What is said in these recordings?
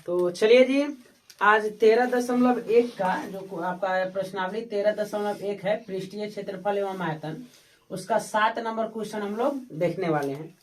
तो चलिए जी, आज 13.1 का जो आपका प्रश्नावली 13.1 है, पृष्ठीय क्षेत्रफल एवं आयतन, उसका 7 नंबर क्वेश्चन हम लोग देखने वाले हैं।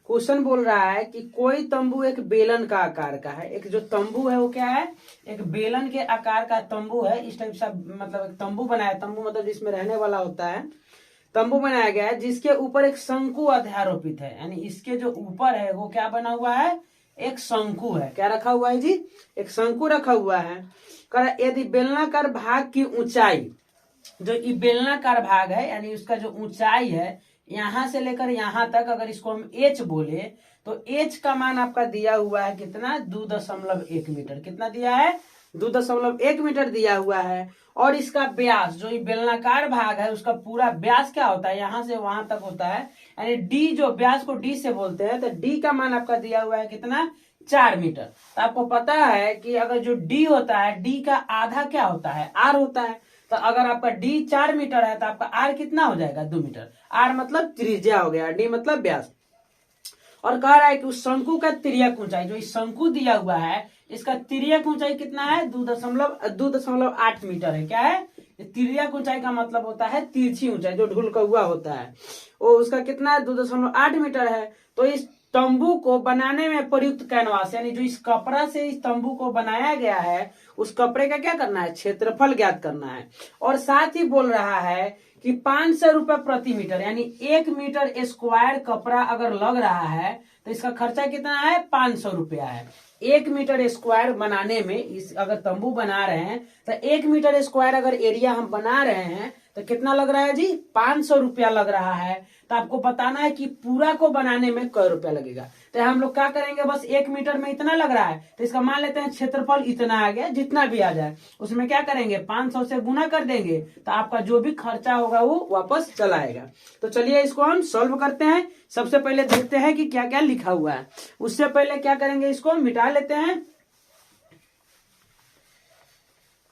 क्वेश्चन बोल रहा है कि कोई तंबू एक बेलन का आकार का है। एक जो तंबू है वो क्या है, एक बेलन के आकार का तंबू है। इस टाइप से मतलब एक तंबू बनाया, तंबू मतलब जिसमें रहने वाला होता है, तंबू बनाया गया है जिसके ऊपर एक शंकु अध्यारोपित है। यानी इसके जो ऊपर है वो क्या बना हुआ है, एक शंकु है। क्या रखा हुआ है जी, एक शंकु रखा हुआ है। यदि बेलनाकार भाग की ऊंचाई, जो ये बेलनाकार भाग है यानी उसका जो ऊंचाई है यहां से लेकर यहां तक, अगर इसको हम एच बोले तो एच का मान आपका दिया हुआ है कितना, 2.1 मीटर। कितना दिया है, 2.1 मीटर दिया हुआ है। और इसका व्यास, जो ये बेलनाकार भाग है उसका पूरा व्यास क्या होता है, यहां से वहां तक होता है, यानी डी, जो व्यास को डी से बोलते हैं, तो डी का मान आपका दिया हुआ है कितना, 4 मीटर। तो आपको पता है कि अगर जो डी होता है, डी का आधा क्या होता है, आर होता है। तो अगर आपका डी 4 मीटर है तो आपका आर कितना हो जाएगा, 2 मीटर। आर मतलब त्रिज्या हो गया, डी मतलब व्यास। और कह रहा है कि उस शंकु का तिर्यक ऊंचाई, जो इस शंकु दिया हुआ है इसका तिर्यक ऊंचाई कितना है, 2.8 मीटर है। क्या है, तिर्यक ऊंचाई का मतलब होता है तिरछी ऊंचाई, जो ढुलकौआ होता है वो उसका कितना है, 2.8 मीटर है। तो इस तंबू को बनाने में प्रयुक्त कैनवास, यानी जो इस कपड़ा से इस तंबू को बनाया गया है उस कपड़े का क्या करना है, क्षेत्रफल ज्ञात करना है। और साथ ही बोल रहा है कि 500 रुपए प्रति मीटर, यानी 1 मीटर स्क्वायर कपड़ा अगर लग रहा है तो इसका खर्चा कितना है, 500 रुपया है। 1 मीटर स्क्वायर बनाने में, इस अगर तंबू बना रहे हैं तो 1 मीटर स्क्वायर अगर एरिया हम बना रहे हैं तो कितना लग रहा है जी, 500 रुपया लग रहा है। तो आपको बताना है कि पूरा को बनाने में कै रुपया लगेगा। तो हम लोग क्या करेंगे, बस 1 मीटर में इतना लग रहा है तो इसका मान लेते हैं क्षेत्रफल इतना आ गया, जितना भी आ जाए उसमें क्या करेंगे, 500 से गुना कर देंगे तो आपका जो भी खर्चा होगा वो वापस चला आएगा। तो चलिए इसको हम सॉल्व करते हैं। सबसे पहले देखते हैं कि क्या क्या लिखा हुआ है। उससे पहले क्या करेंगे, इसको मिटा लेते हैं।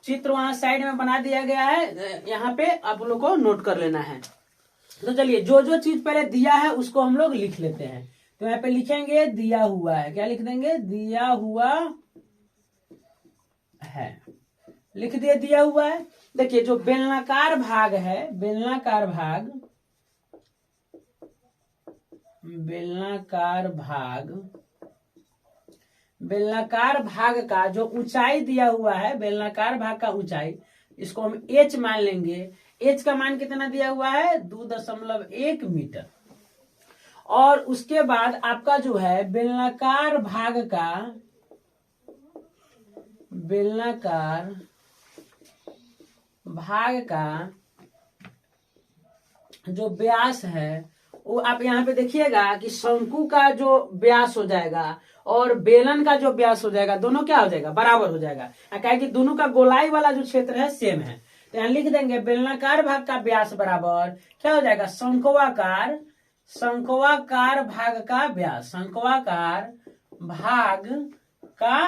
चित्र वहां साइड में बना दिया गया है, यहाँ पे आप लोग को नोट कर लेना है। तो चलिए जो जो चीज पहले दिया है उसको हम लोग लिख लेते हैं। तो यहाँ पे लिखेंगे दिया हुआ है, क्या लिख देंगे, दिया हुआ है, लिख दिए दिया हुआ है। देखिए जो बेलनाकार भाग है, बेलनाकार भाग, बेलनाकार भाग, बेलनाकार भाग का जो ऊंचाई दिया हुआ है, बेलनाकार भाग का ऊंचाई, इसको हम एच मान लेंगे। एच का मान कितना दिया हुआ है, 2.1 मीटर। और उसके बाद आपका जो है बेलनाकार भाग का, बेलनाकार भाग का जो व्यास है वो आप यहाँ पे देखिएगा कि शंकु का जो व्यास हो जाएगा और बेलन का जो व्यास हो जाएगा, दोनों क्या हो जाएगा, बराबर हो जाएगा। क्या है कि दोनों का गोलाई वाला जो क्षेत्र है सेम है। तो यहाँ लिख देंगे बेलनाकार भाग का व्यास बराबर क्या हो जाएगा, शंक्वाकार, शंक्वाकार भाग का व्यास, शंक्वाकार भाग का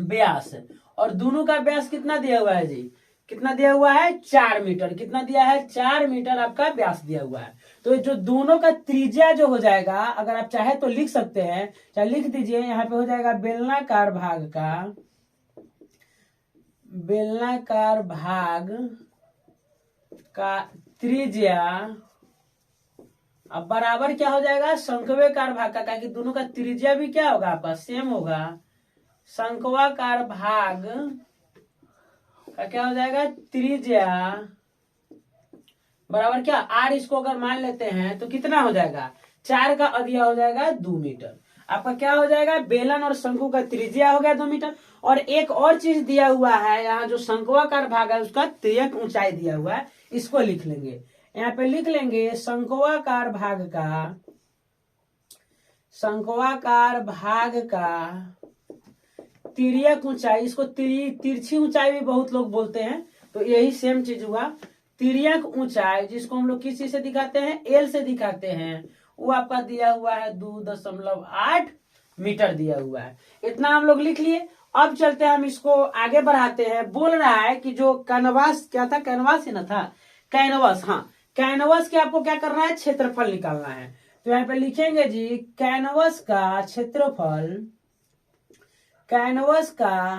व्यास। और दोनों का व्यास कितना दिया हुआ है जी, कितना दिया हुआ है, 4 मीटर। कितना दिया है, 4 मीटर आपका व्यास दिया हुआ है। तो जो दोनों का त्रिज्या जो हो जाएगा, अगर आप चाहे तो लिख सकते हैं, चाहे लिख दीजिए, यहाँ पे हो जाएगा बेलनाकार भाग का, बेलनाकार भाग का त्रिज्या अब बराबर क्या हो जाएगा, शंक्वाकार भाग का, कि दोनों का त्रिज्या भी क्या होगा आपका, सेम होगा। शंक्वाकार भाग का क्या हो जाएगा, त्रिज्या बराबर क्या, आर, इसको अगर मान लेते हैं तो कितना हो जाएगा, 4 का अधिया हो जाएगा 2 मीटर। आपका क्या हो जाएगा, बेलन और शंकु का त्रिज्या हो गया 2 मीटर। और एक और चीज दिया हुआ है, यहाँ जो शंक्वाकार भाग है उसका तिर्यक ऊंचाई दिया हुआ है, इसको लिख लेंगे। यहाँ पे लिख लेंगे शंक्वाकार भाग का, शंक्वाकार भाग का तिर्यक ऊंचाई, इसको तिरछी ऊंचाई भी बहुत लोग बोलते हैं, तो यही सेम चीज हुआ। तिर्यक ऊंचाई जिसको हम लोग किस चीज से दिखाते हैं, एल से दिखाते हैं, वो आपका दिया हुआ है 2.8 मीटर दिया हुआ है। इतना हम लोग लिख लिए। अब चलते हैं, हम इसको आगे बढ़ाते हैं। बोल रहा है कि जो कैनवास, क्या था, कैनवास ही ना था, कैनवास, हाँ, कैनवास के आपको क्या करना है, क्षेत्रफल निकालना है। तो यहाँ पे लिखेंगे जी कैनवास का क्षेत्रफल, कैनवस का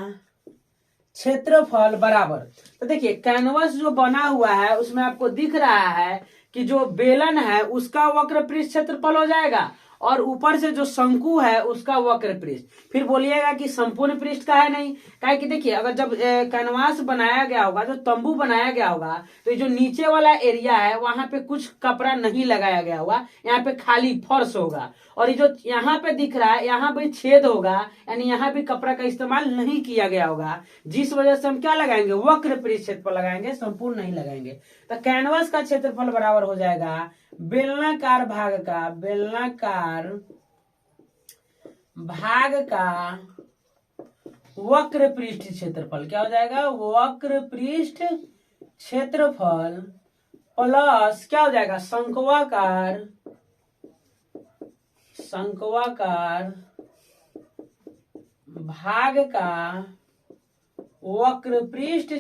क्षेत्रफल बराबर। तो देखिए कैनवस जो बना हुआ है उसमें आपको दिख रहा है कि जो बेलन है उसका वक्र पृष्ठ क्षेत्रफल हो जाएगा और ऊपर से जो शंकु है उसका वक्र पृष्ठ। फिर बोलिएगा कि संपूर्ण पृष्ठ का है नहीं, क्या कि देखिए अगर जब कैनवास बनाया गया होगा, जो तंबू बनाया गया होगा, तो जो नीचे वाला एरिया है वहां पे कुछ कपड़ा नहीं लगाया गया होगा, यहाँ पे खाली फर्श होगा। और ये जो यहाँ पे दिख रहा है यहाँ पे छेद होगा, यानी यहाँ भी कपड़ा का इस्तेमाल नहीं किया गया होगा, जिस वजह से हम क्या लगाएंगे, वक्र पृष्ठ क्षेत्रफल लगाएंगे, संपूर्ण नहीं लगाएंगे। तो कैनवास का क्षेत्रफल बराबर हो जाएगा बेलनाकार भाग का वक्र पृष्ठ क्षेत्रफल। क्या हो जाएगा, वक्र पृष्ठ क्षेत्रफल प्लस क्या हो जाएगा, शंक्वाकार भाग का वक्र पृष्ठ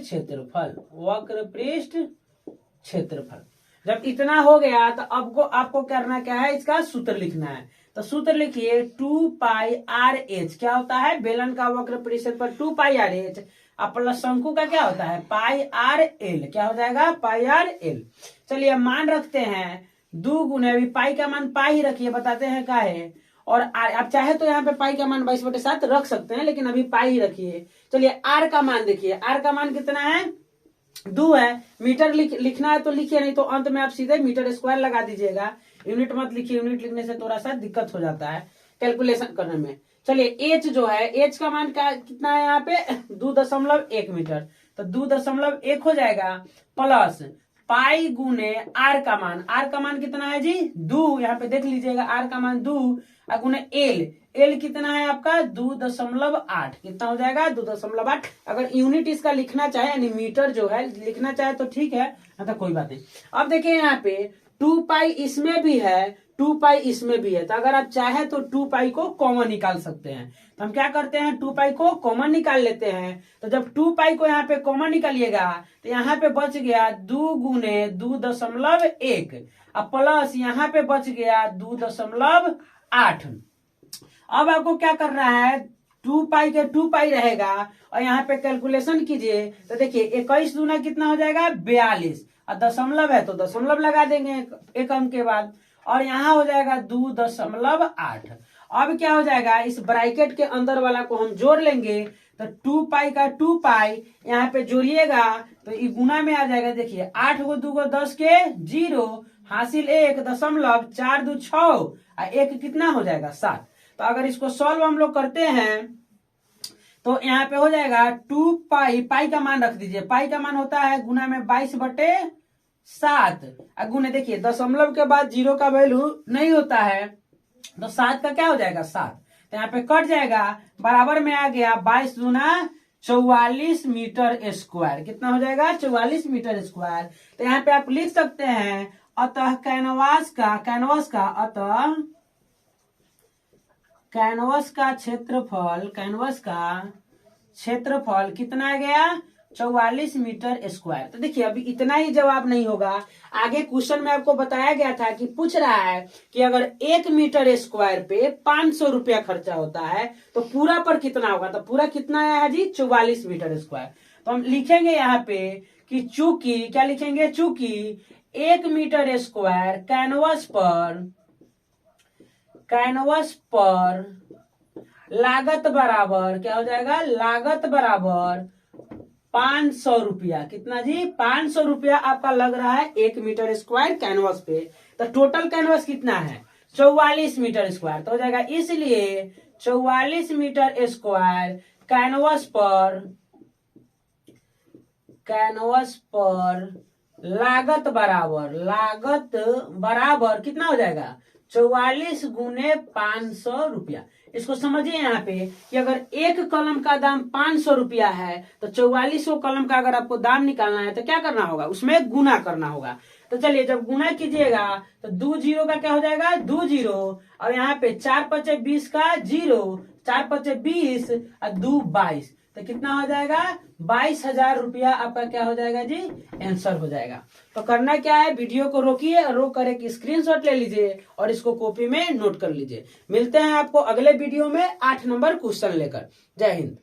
क्षेत्रफल। जब इतना हो गया तो आपको करना क्या है, इसका सूत्र लिखना है। तो सूत्र लिखिए 2πr(h) क्या होता है, बेलन का वक्र पृष्ठ क्षेत्रफल 2πr(h) प्लस शंकु का क्या होता है πr(l), क्या हो जाएगा πr(l). चलिए मान रखते हैं 2 गुने, अभी पाई का मान पाई ही रखिए, बताते हैं क्या है। और आप चाहे तो यहाँ पे पाई का मान 22/7 रख सकते हैं, लेकिन अभी पाई ही रखिए। चलिए आर का मान देखिए, आर का मान कितना है, 2 है। मीटर लिखना है तो लिखिए, नहीं तो अंत में आप सीधे मीटर स्क्वायर लगा दीजिएगा, यूनिट मत लिखिए, यूनिट लिखने से थोड़ा सा दिक्कत हो जाता है कैलकुलेशन करने में। चलिए एच जो है, एच का मान कितना है यहाँ पे 2.1 मीटर, तो 2.1 हो जाएगा प्लस पाई गुने आर का मान कितना है जी 2, यहाँ पे देख लीजिएगा आर का मान 2 गुने एल कितना है आपका 2.8, कितना हो जाएगा 2.8। अगर यूनिट इसका लिखना चाहे यानी मीटर जो है लिखना चाहे तो ठीक है, तो कोई बात नहीं। अब देखिए यहाँ पे 2π इसमें भी है, 2π इसमें भी है, तो अगर आप चाहे तो 2π को कॉमन निकाल सकते हैं। तो हम क्या करते हैं, 2π को कॉमन निकाल लेते हैं। तो जब 2π को यहाँ पे कॉमन निकालिएगा तो यहाँ पे बच गया 2 गुने 2.1 प्लस यहाँ पे बच गया 2.8। अब आपको क्या करना है, 2π के 2π रहेगा और यहाँ पे कैलकुलेशन कीजिए तो देखिए 21 दूना कितना हो जाएगा 42, और दशमलव है तो दशमलव लगा देंगे एक अंक के बाद, और यहाँ हो जाएगा 2.8। अब क्या हो जाएगा, इस ब्रैकेट के अंदर वाला को हम जोड़ लेंगे, तो 2π का 2π यहाँ पे जोड़िएगा तो ये गुना में आ जाएगा। देखिए 8 को 2 को 10 के 0 हासिल 1.4 2 6 और 1 कितना हो जाएगा 7। तो अगर इसको सॉल्व हम लोग करते हैं तो यहाँ पे हो जाएगा 2π, पाई का मान रख दीजिए, पाई का मान होता है गुना में 22/7, गुने देखिए दशमलव के बाद 0 का वैल्यू नहीं होता है, तो 7 का क्या हो जाएगा 7, तो यहाँ पे कट जाएगा, बराबर में आ गया 22 दूना 44 मीटर स्क्वायर, कितना हो जाएगा 44 मीटर स्क्वायर। तो यहाँ पे आप लिख सकते हैं अतः कैनवास का क्षेत्रफल कितना आ गया 44 मीटर स्क्वायर। तो देखिए अभी इतना ही जवाब नहीं होगा, आगे क्वेश्चन में आपको बताया गया था कि पूछ रहा है कि अगर 1 मीटर स्क्वायर पे 500 रुपया खर्चा होता है तो पूरा पर कितना होगा, तो पूरा कितना आया है जी 44 मीटर स्क्वायर। तो हम लिखेंगे यहाँ पे कि चूंकि क्या लिखेंगे, चूंकि 1 मीटर स्क्वायर कैनवस पर लागत बराबर क्या हो जाएगा, लागत बराबर 500 रुपया, कितना जी 500 रुपया आपका लग रहा है 1 मीटर स्क्वायर कैनवस पे। तो टोटल कैनवस कितना है 44 मीटर स्क्वायर, तो हो जाएगा इसलिए 44 मीटर स्क्वायर कैनवस पर लागत बराबर कितना हो जाएगा 44 गुने 500 रुपया। इसको समझिए यहाँ पे कि अगर एक कलम का दाम 500 रुपया है तो 44 कलम का अगर आपको दाम निकालना है तो क्या करना होगा, उसमें गुना करना होगा। तो चलिए जब गुना कीजिएगा तो 2 0 का क्या हो जाएगा 2 0, और यहाँ पे 4 5 20 का 0, 4 5 20 और 2 22, तो कितना हो जाएगा 22,000 रुपया आपका क्या हो जाएगा जी, आंसर हो जाएगा। तो करना क्या है, वीडियो को रोकिए और रोक कर एक स्क्रीनशॉट ले लीजिए और इसको कॉपी में नोट कर लीजिए। मिलते हैं आपको अगले वीडियो में 8 नंबर क्वेश्चन लेकर। जय हिंद।